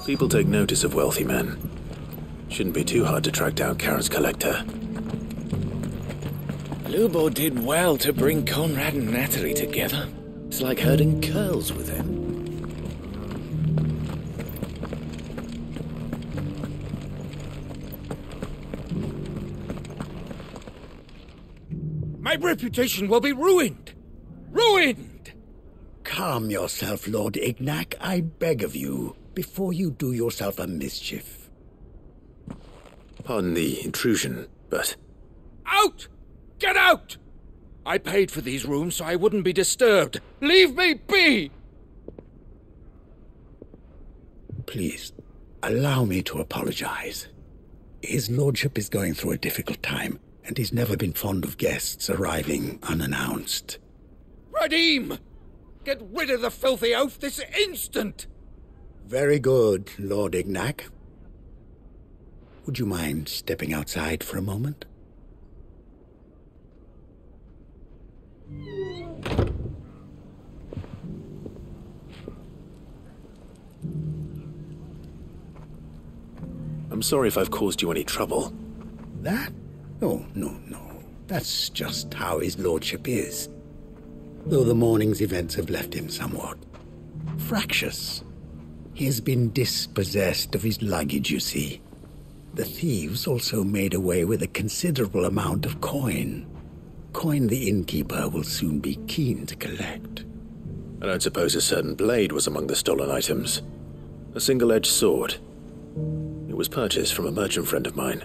People take notice of wealthy men. Shouldn't be too hard to track down Karen's collector. Lubo did well to bring Conrad and Natalie together. It's like herding curls with him. My reputation will be ruined! Ruined! Calm yourself, Lord Ignac, I beg of you, before you do yourself a mischief. Pardon the intrusion, but... Out! Get out! I paid for these rooms so I wouldn't be disturbed. Leave me be! Please, allow me to apologize. His lordship is going through a difficult time, and he's never been fond of guests arriving unannounced. Radim! Get rid of the filthy oaf this instant! Very good, Lord Ignac. Would you mind stepping outside for a moment? I'm sorry if I've caused you any trouble. That? Oh, no. That's just how his lordship is. Though the morning's events have left him somewhat fractious. He has been dispossessed of his luggage, you see. The thieves also made away with a considerable amount of coin. Coin the innkeeper will soon be keen to collect. I don't suppose a certain blade was among the stolen items. A single-edged sword. It was purchased from a merchant friend of mine.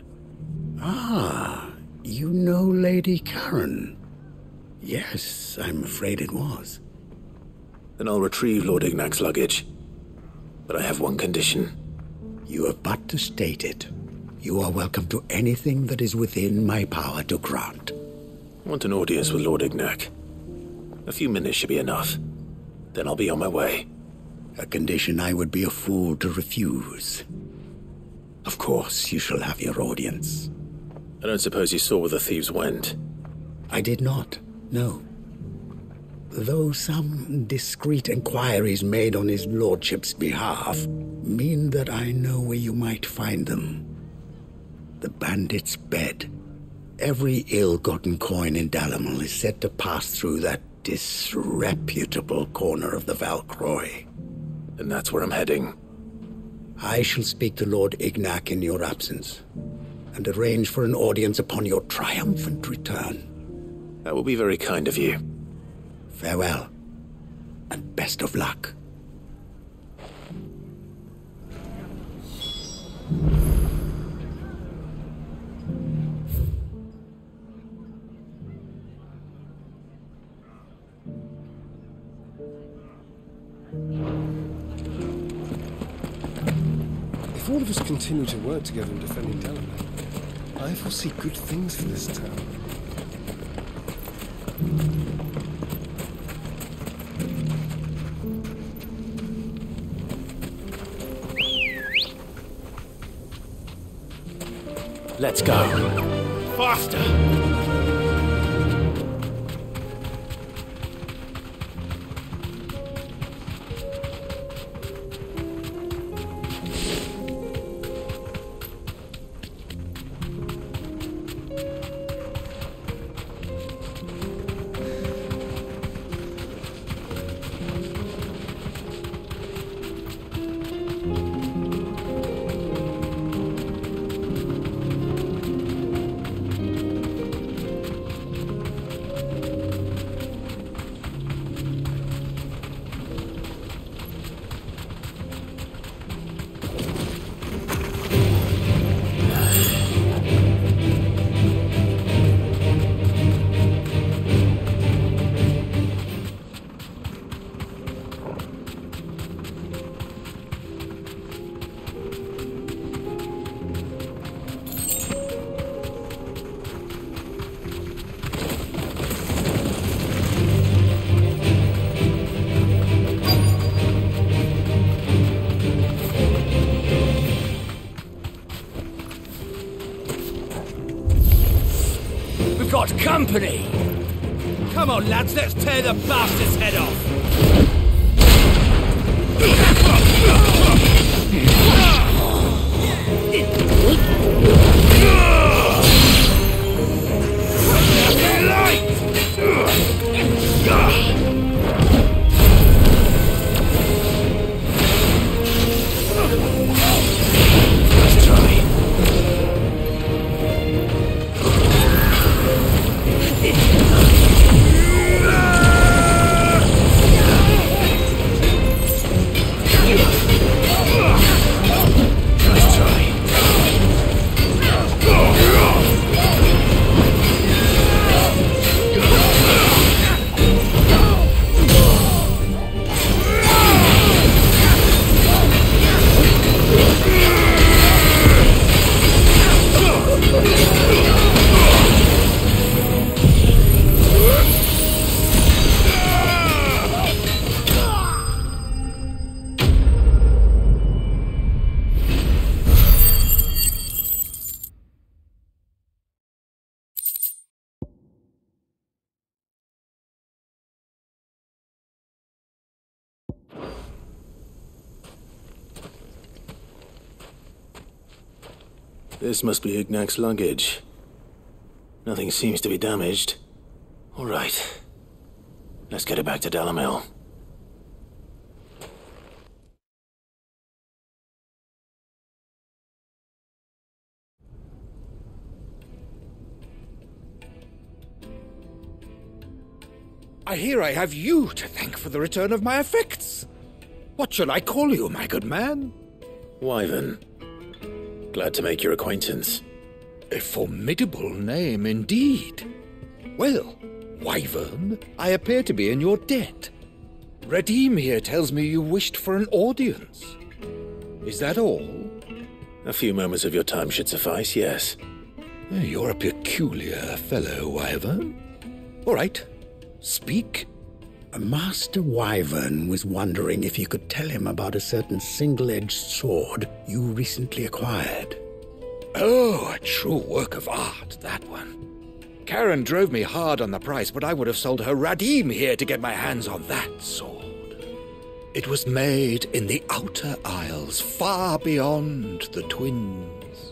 Ah, you know Lady Karen. Yes, I'm afraid it was. Then I'll retrieve Lord Ignac's luggage. But I have one condition. You have but to state it. You are welcome to anything that is within my power to grant. I want an audience with Lord Ignac. A few minutes should be enough. Then I'll be on my way. A condition I would be a fool to refuse. Of course, you shall have your audience. I don't suppose you saw where the thieves went. I did not, no. Though some discreet inquiries made on his lordship's behalf mean that I know where you might find them. The bandit's bed. Every ill-gotten coin in Dalamel is said to pass through that disreputable corner of the Valcroy. And that's where I'm heading. I shall speak to Lord Ignac in your absence, and arrange for an audience upon your triumphant return. That will be very kind of you. Farewell, and best of luck. If all of us continue to work together in defending Dalamel, I foresee good things for this town. Let's go. Faster! got company! Come on, lads, let's tear the bastard's head off! Let's try. Nice try. This must be Ignac's luggage. Nothing seems to be damaged. All right. Let's get it back to Dalamil. I hear I have you to thank for the return of my effects. What shall I call you, my good man? Wyvern. Glad to make your acquaintance. A formidable name indeed. Well, Wyvern, I appear to be in your debt. Redeem here tells me you wished for an audience. Is that all? A few moments of your time should suffice, yes. You're a peculiar fellow, Wyvern. All right, speak. Master Wyvern was wondering if you could tell him about a certain single-edged sword you recently acquired. Oh, a true work of art, that one. Karen drove me hard on the price, but I would have sold her Radim here to get my hands on that sword. It was made in the Outer Isles, far beyond the Twins,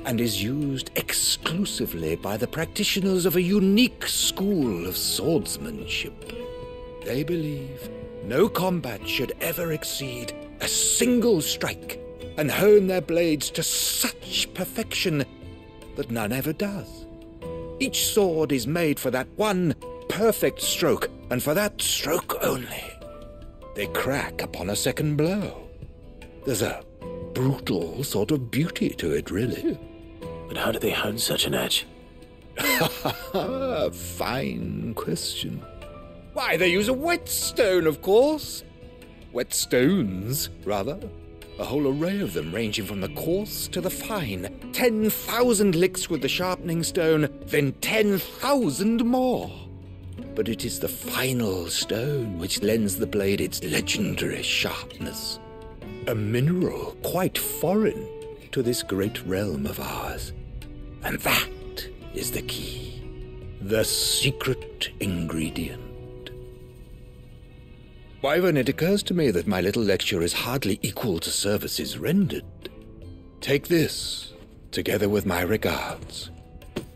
and is used exclusively by the practitioners of a unique school of swordsmanship. They believe no combat should ever exceed a single strike, and hone their blades to such perfection that none ever does. Each sword is made for that one perfect stroke, and for that stroke only. They crack upon a second blow. There's a brutal sort of beauty to it, really. But how do they hone such an edge? Fine question. Why, they use a whetstone, of course. Whetstones, rather. A whole array of them, ranging from the coarse to the fine. 10,000 licks with the sharpening stone, then 10,000 more. But it is the final stone which lends the blade its legendary sharpness. A mineral quite foreign to this great realm of ours. And that is the key. The secret ingredient. Wyvern, it occurs to me that my little lecture is hardly equal to services rendered. Take this, together with my regards.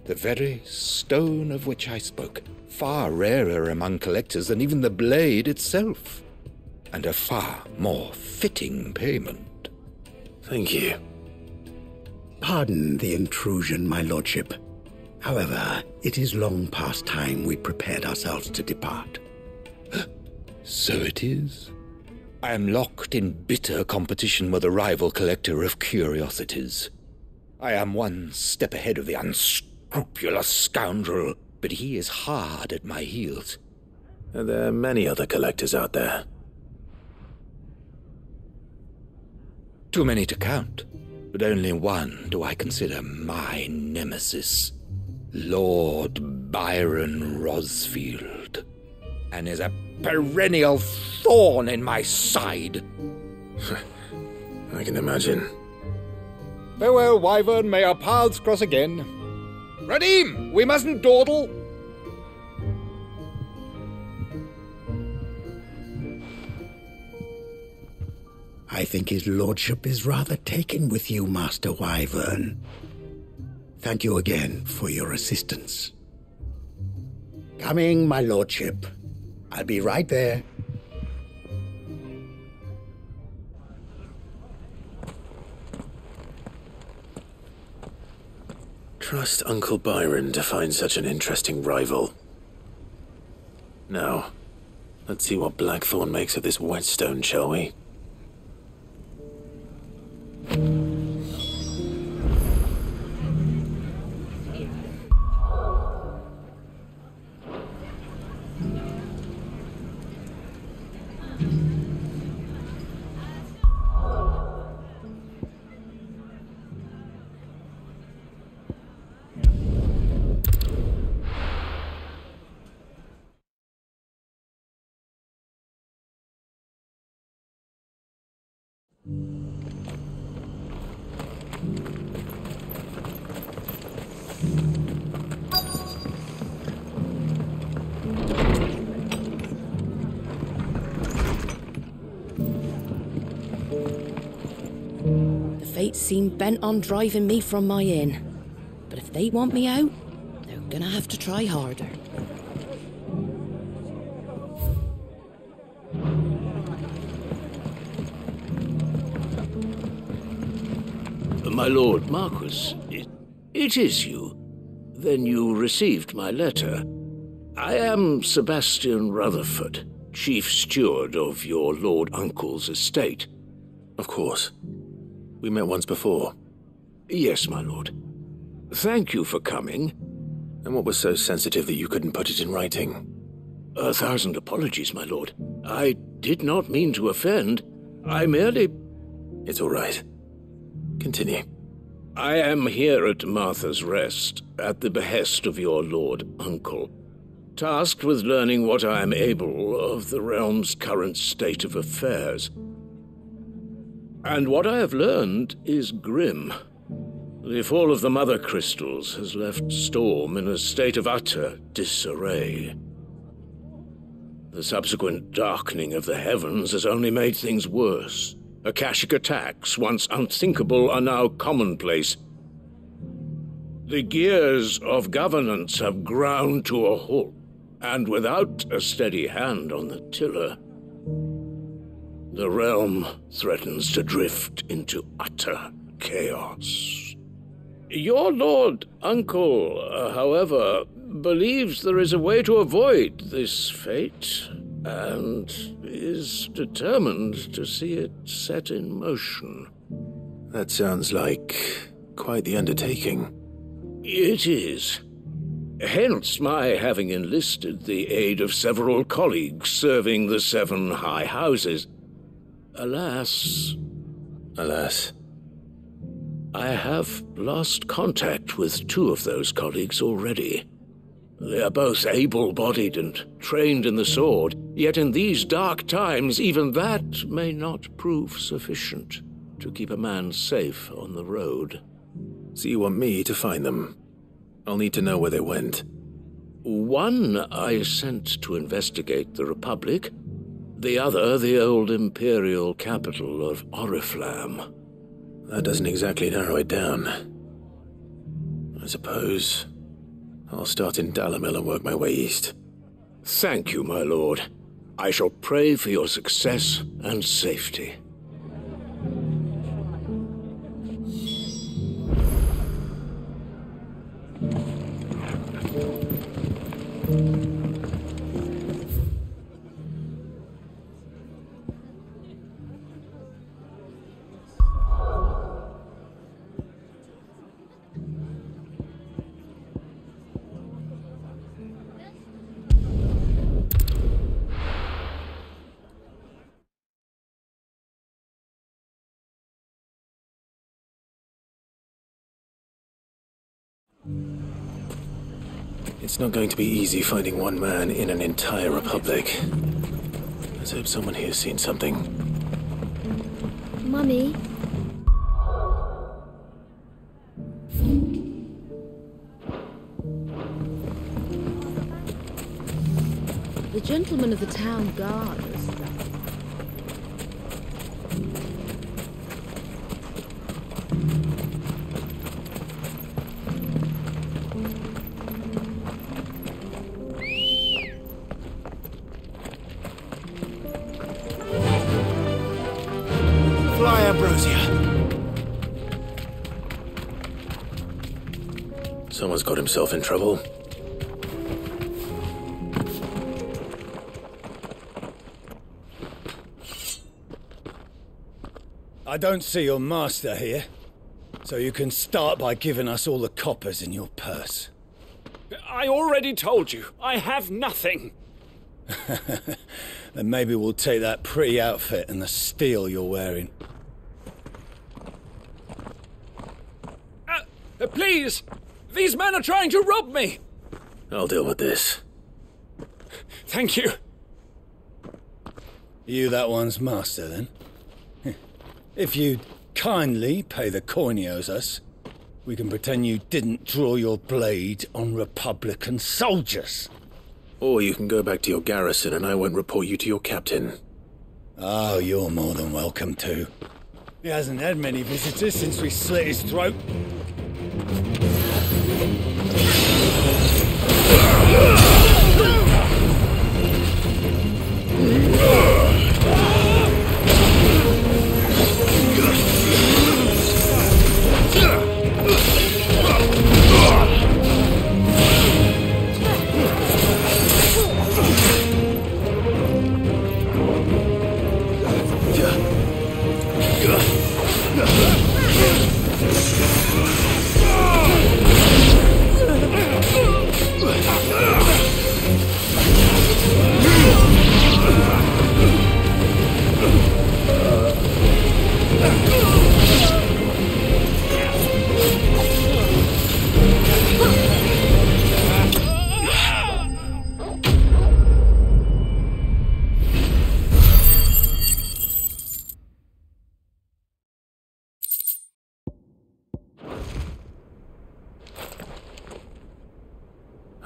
The very stone of which I spoke, far rarer among collectors than even the blade itself, and a far more fitting payment. Thank you. Pardon the intrusion, my lordship. However, it is long past time we prepared ourselves to depart. So it is. I am locked in bitter competition with a rival collector of curiosities. I am one step ahead of the unscrupulous scoundrel, but he is hard at my heels. Are there many other collectors out there? Too many to count, but only one do I consider my nemesis, Lord Byron Rosfield, and is a perennial thorn in my side. I can imagine. Farewell, Wyvern, may our paths cross again. Radim, we mustn't dawdle. I think his lordship is rather taken with you, Master Wyvern. Thank you again for your assistance. Coming, my lordship. I'll be right there. Trust Uncle Byron to find such an interesting rival. Now, let's see what Blackthorn makes of this whetstone, shall we? Fates seem bent on driving me from my inn. But if they want me out, they're gonna have to try harder. My Lord Marquis, it is you. Then you received my letter. I am Sebastian Rutherford, Chief Steward of your Lord Uncle's estate. Of course. We met once before. Yes, my lord. Thank you for coming. And what was so sensitive that you couldn't put it in writing? 1,000 apologies, my lord. I did not mean to offend. I merely... It's all right. Continue. I am here at Martha's Rest, at the behest of your Lord Uncle, tasked with learning what I am able of the realm's current state of affairs. And what I have learned is grim. The fall of the Mother Crystals has left Storm in a state of utter disarray. The subsequent darkening of the heavens has only made things worse. Akashic attacks, once unthinkable, are now commonplace. The gears of governance have ground to a halt, and without a steady hand on the tiller, the realm threatens to drift into utter chaos. Your Lord Uncle, however, believes there is a way to avoid this fate, and is determined to see it set in motion. That sounds like quite the undertaking. It is. Hence my having enlisted the aid of several colleagues serving the 7 high houses. Alas, I have lost contact with 2 of those colleagues already. They are both able-bodied and trained in the sword, yet in these dark times even that may not prove sufficient to keep a man safe on the road. So you want me to find them? I'll need to know where they went. One I sent to investigate the Republic, the other the old Imperial capital of Oriflamme. That doesn't exactly narrow it down. I suppose I'll start in Dalamil and work my way east. Thank you, my lord. I shall pray for your success and safety. It's not going to be easy finding one man in an entire republic. Let's hope someone here's seen something. gentleman of the town guard has... Fly, Ambrosia! Someone's got himself in trouble. I don't see your master here, so you can start by giving us all the coppers in your purse. I already told you, I have nothing. Then maybe we'll take that pretty outfit and the steel you're wearing. Please! These men are trying to rob me! I'll deal with this. Thank you. You that one's master, then? If you'd kindly pay the coin he owes us, we can pretend you didn't draw your blade on Republican soldiers. Or you can go back to your garrison and I won't report you to your captain. Oh, you're more than welcome to. He hasn't had many visitors since we slit his throat.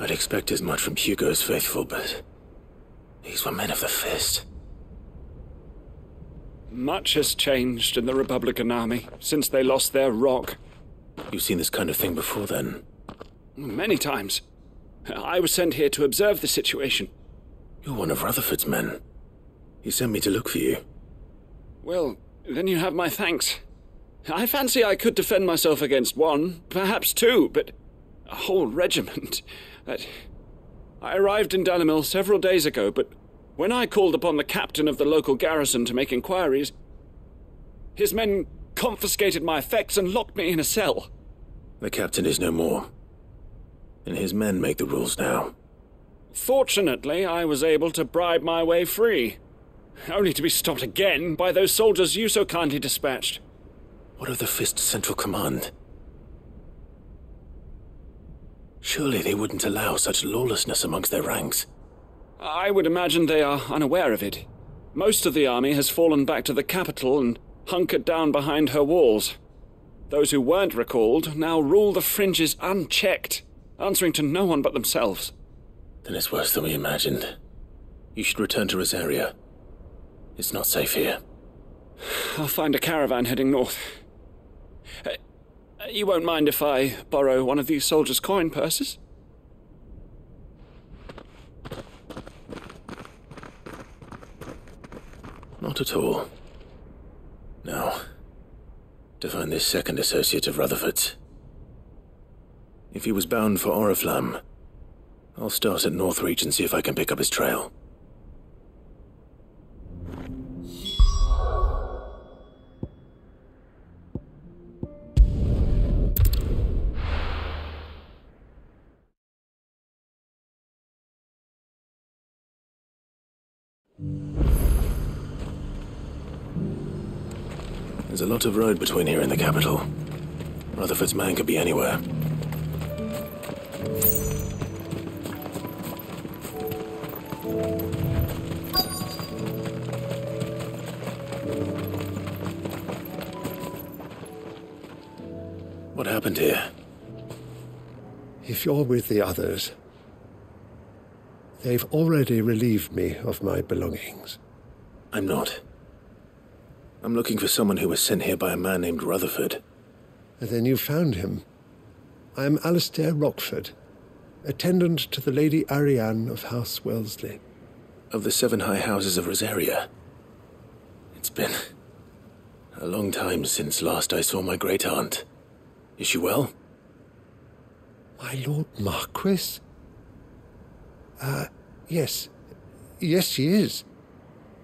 I'd expect as much from Hugo's faithful, but these were men of the fist. Much has changed in the Republican army since they lost their rock. You've seen this kind of thing before, then? Many times. I was sent here to observe the situation. You're one of Rutherford's men. He sent me to look for you. Well, then you have my thanks. I fancy I could defend myself against one, perhaps two, but a whole regiment... I arrived in Dalimil several days ago, but when I called upon the captain of the local garrison to make inquiries, his men confiscated my effects and locked me in a cell. The captain is no more, and his men make the rules now. Fortunately, I was able to bribe my way free, only to be stopped again by those soldiers you so kindly dispatched. What of the Fist's central command? Surely they wouldn't allow such lawlessness amongst their ranks. I would imagine they are unaware of it. Most of the army has fallen back to the capital and hunkered down behind her walls. Those who weren't recalled now rule the fringes unchecked, answering to no one but themselves. Then it's worse than we imagined. You should return to Rosaria. It's not safe here. I'll find a caravan heading north. You won't mind if I borrow one of these soldiers' coin purses? Not at all. Now, to find this second associate of Rutherford's. If he was bound for Oriflamme, I'll start at Northreach and see if I can pick up his trail. There's a lot of road between here and the capital. Rutherford's man could be anywhere. What happened here? If you're with the others, They've already relieved me of my belongings. I'm not. I'm looking for someone who was sent here by a man named Rutherford. And then you found him. I am Alistair Rockford, attendant to the Lady Ariane of House Wellesley. Of the 7 high houses of Rosaria. It's been a long time since last I saw my great-aunt. Is she well? My Lord Marquis? Yes. Yes, she is.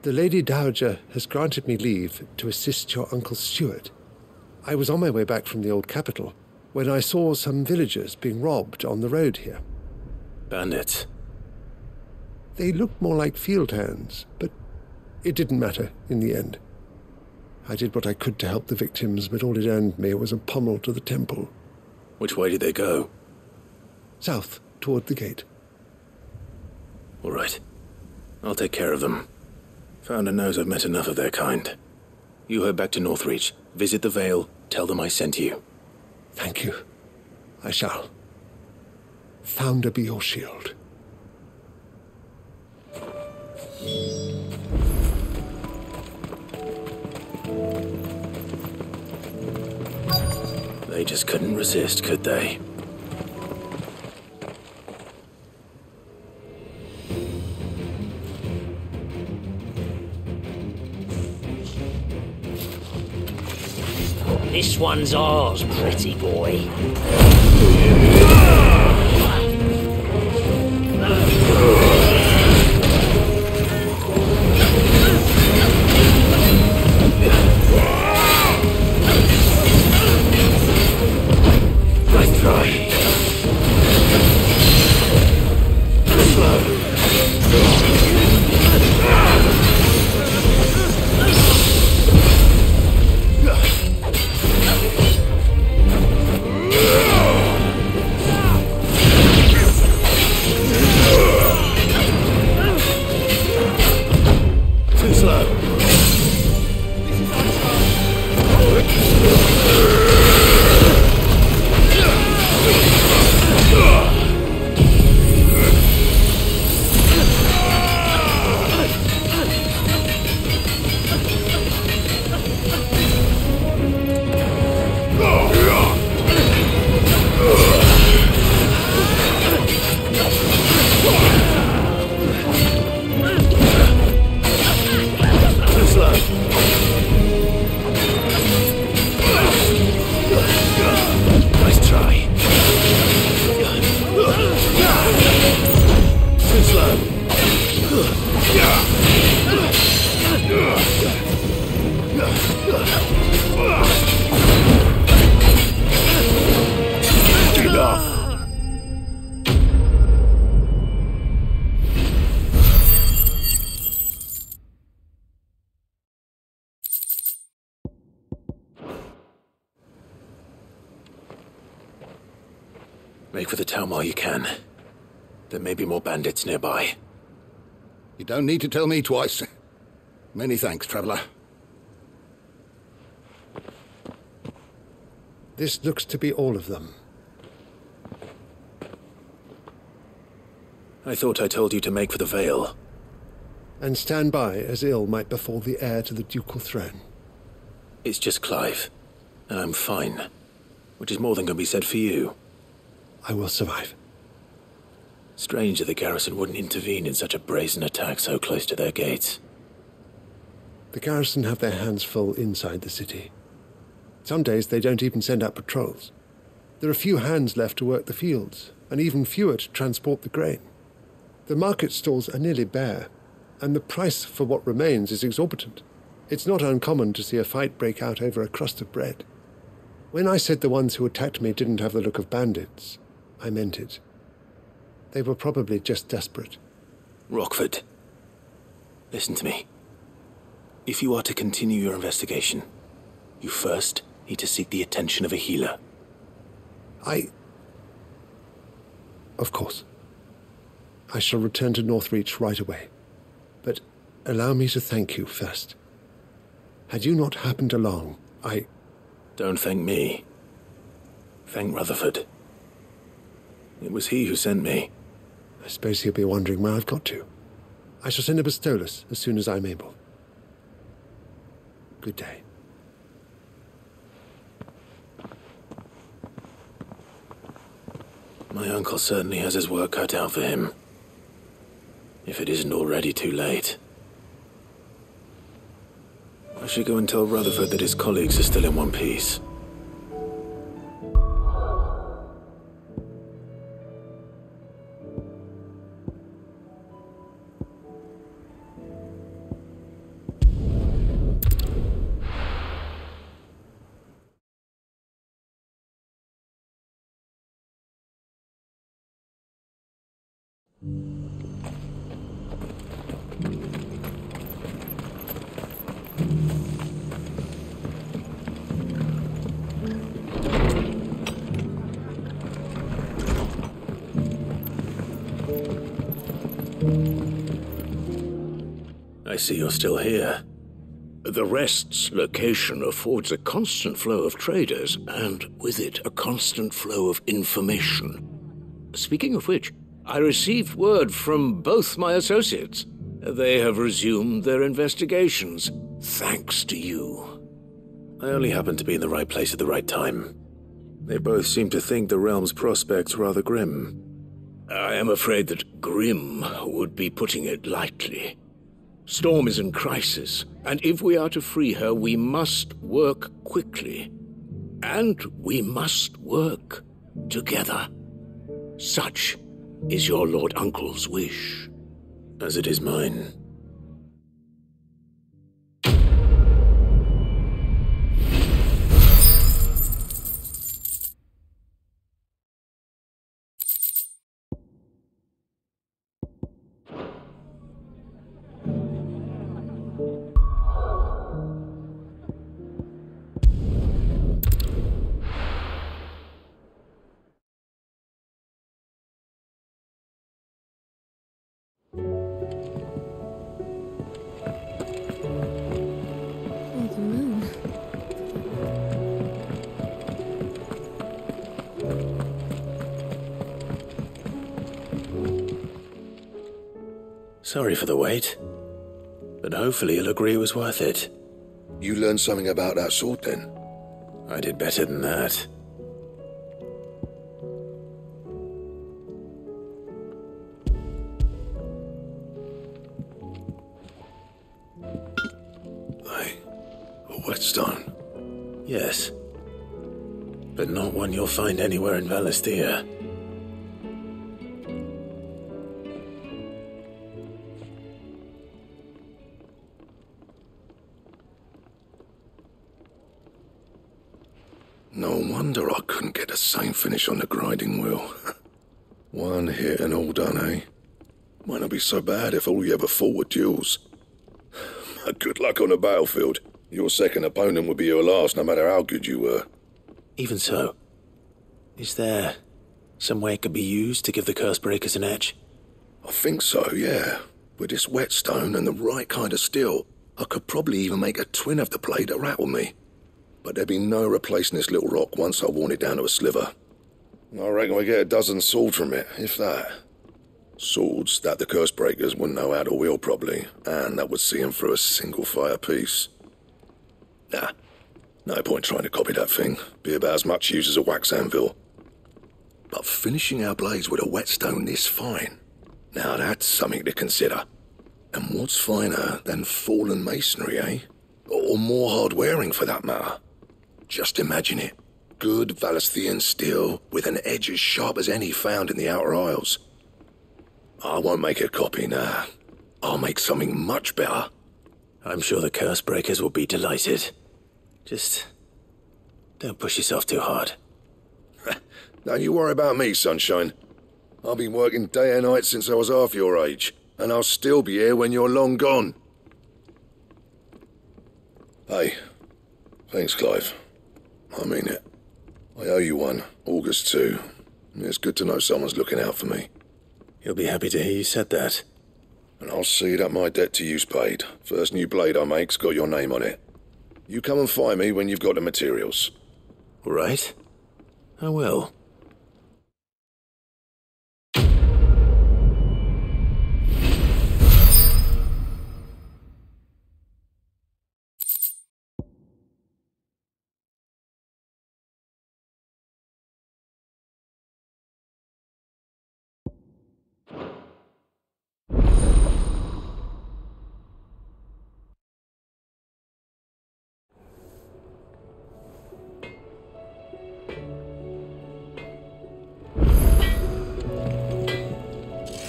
The Lady Dowager has granted me leave to assist your Uncle Stuart. I was on my way back from the old capital when I saw some villagers being robbed on the road here. Bandits? They looked more like field hands, but it didn't matter in the end. I did what I could to help the victims, but all it earned me was a pommel to the temple. Which way did they go? South, toward the gate. All right. I'll take care of them. Founder knows I've met enough of their kind. You head back to Northreach, visit the Vale, tell them I sent you. Thank you. I shall. Founder be your shield. They just couldn't resist, could they? This one's ours, pretty boy. Nice try. Make for the town while you can. There may be more bandits nearby. You don't need to tell me twice. Many thanks, traveller. This looks to be all of them. I thought I told you to make for the Vale. And stand by as ill might befall the heir to the ducal throne. It's just Clive, and I'm fine. Which is more than can be said for you. I will survive. Strange that the garrison wouldn't intervene in such a brazen attack so close to their gates. The garrison have their hands full inside the city. Some days they don't even send out patrols. There are few hands left to work the fields, and even fewer to transport the grain. The market stalls are nearly bare, and the price for what remains is exorbitant. It's not uncommon to see a fight break out over a crust of bread. When I said the ones who attacked me didn't have the look of bandits, I meant it. They were probably just desperate. Rockford, listen to me. If you are to continue your investigation, you first need to seek the attention of a healer. Of course. I shall return to Northreach right away. But allow me to thank you first. Had you not happened along, Don't thank me. Thank Rutherford. It was he who sent me. I suppose he'll be wondering where I've got to. I shall send a Bastolus as soon as I'm able. Good day. My uncle certainly has his work cut out for him. If it isn't already too late. I should go and tell Rutherford that his colleagues are still in one piece. I see you're still here. The Rest's location affords a constant flow of traders, and with it a constant flow of information. Speaking of which, I received word from both my associates. They have resumed their investigations, thanks to you. I only happened to be in the right place at the right time. They both seem to think the realm's prospects rather grim. I am afraid that grim would be putting it lightly. Storm is in crisis, and if we are to free her, we must work quickly. And we must work together. Such is your Lord Uncle's wish. As it is mine. Sorry for the wait, but hopefully you'll agree it was worth it. You learned something about that sword, then? I did better than that. A whetstone? Yes. But not one you'll find anywhere in Valisthea. No wonder I couldn't get the same finish on the grinding wheel. One hit and all done, eh? Might not be so bad if all you ever fought were duels. Good luck on the battlefield. Your second opponent would be your last, no matter how good you were. Even so, is there some way it could be used to give the Cursebreakers an edge? I think so, yeah. With this whetstone and the right kind of steel, I could probably even make a twin of the blade that rattled me. But there'd be no replacing this little rock once I worn it down to a sliver. I reckon we get a dozen swords from it, if that. Swords that the Cursebreakers wouldn't know how to wield properly, and that would see them through a single fire piece. Nah, no point trying to copy that thing. Be about as much use as a wax anvil. But finishing our blades with a whetstone this fine, now that's something to consider. And what's finer than fallen masonry, eh? Or more hard-wearing, for that matter. Just imagine it. Good Valisthean steel with an edge as sharp as any found in the Outer Isles. I won't make a copy, nah. I'll make something much better. I'm sure the Cursebreakers will be delighted. Just don't push yourself too hard. Don't you worry about me, sunshine. I've been working day and night since I was half your age, and I'll still be here when you're long gone. Hey, thanks, Clive. I mean it. I owe you one, August too. It's good to know someone's looking out for me. He'll be happy to hear you said that. And I'll see that my debt to you's paid. First new blade I make's got your name on it. You come and find me when you've got the materials. All right. I will.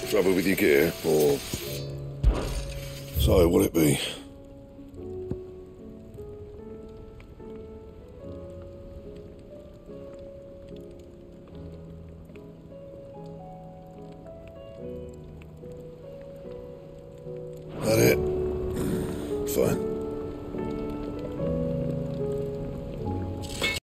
Trouble with your gear, or... So, what'll it be? That it? Fine.